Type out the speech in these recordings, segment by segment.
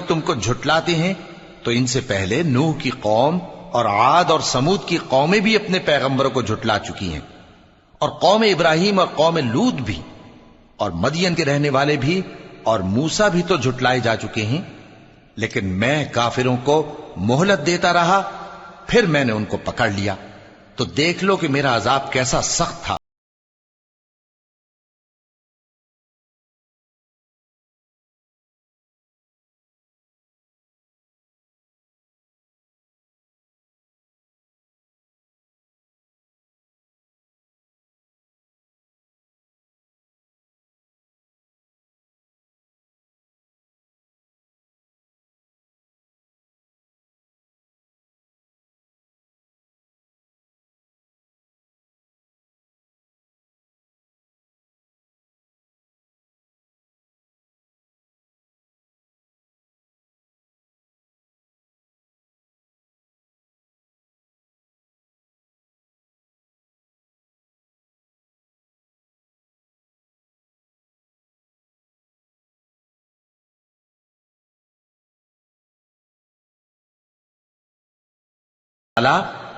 تم کو جھٹلاتے ہیں تو ان سے پہلے نوح کی قوم اور عاد اور سمود کی قومیں بھی اپنے پیغمبروں کو جھٹلا چکی ہیں، اور قوم ابراہیم اور قوم لوط بھی، اور مدین کے رہنے والے بھی، اور موسیٰ بھی تو جھٹلائے جا چکے ہیں۔ لیکن میں کافروں کو مہلت دیتا رہا، پھر میں نے ان کو پکڑ لیا، تو دیکھ لو کہ میرا عذاب کیسا سخت تھا۔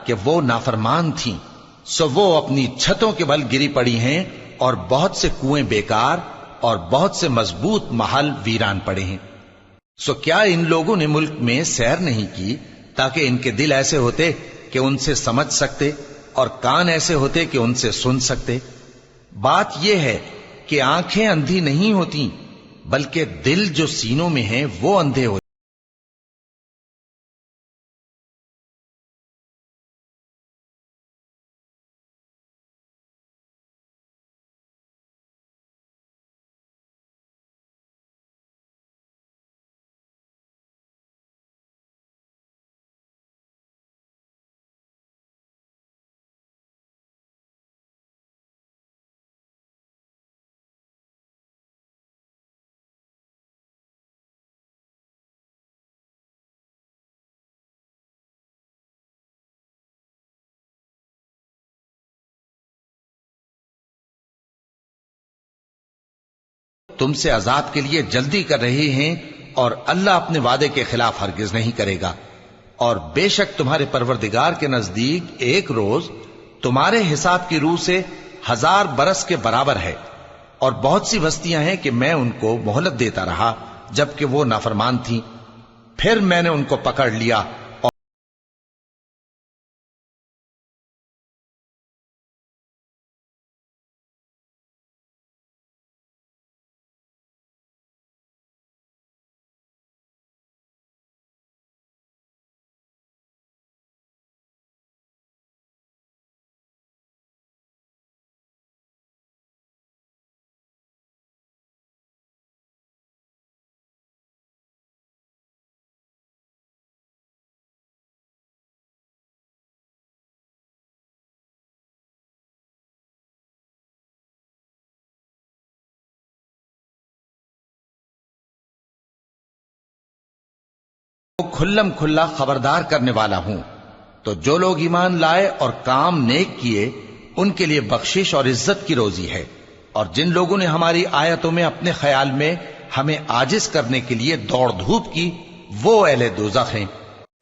کہ وہ نافرمان تھیں، سو وہ اپنی چھتوں کے بل گری پڑی ہیں، اور بہت سے کنویں بیکار اور بہت سے مضبوط محل ویران پڑے ہیں۔ سو کیا ان لوگوں نے ملک میں سیر نہیں کی تاکہ ان کے دل ایسے ہوتے کہ ان سے سمجھ سکتے، اور کان ایسے ہوتے کہ ان سے سن سکتے؟ بات یہ ہے کہ آنکھیں اندھی نہیں ہوتی، بلکہ دل جو سینوں میں ہیں وہ اندھے ہوتے۔ تم سے عذاب کے لیے جلدی کر رہے ہیں، اور اللہ اپنے وعدے کے خلاف ہرگز نہیں کرے گا۔ اور بے شک تمہارے پروردگار کے نزدیک ایک روز تمہارے حساب کی روح سے 1000 برس کے برابر ہے، اور بہت سی بستیاں ہیں کہ میں ان کو مہلت دیتا رہا جبکہ وہ نافرمان تھیں، پھر میں نے ان کو پکڑ لیا۔ کھلم کھلا خبردار کرنے والا ہوں، تو جو لوگ ایمان لائے اور کام نیک کیے ان کے لیے بخشش اور عزت کی روزی ہے، اور جن لوگوں نے ہماری آیتوں میں اپنے خیال میں ہمیں عاجز کرنے کے لیے دوڑ دھوپ کی وہ اہل دوزخ ہیں۔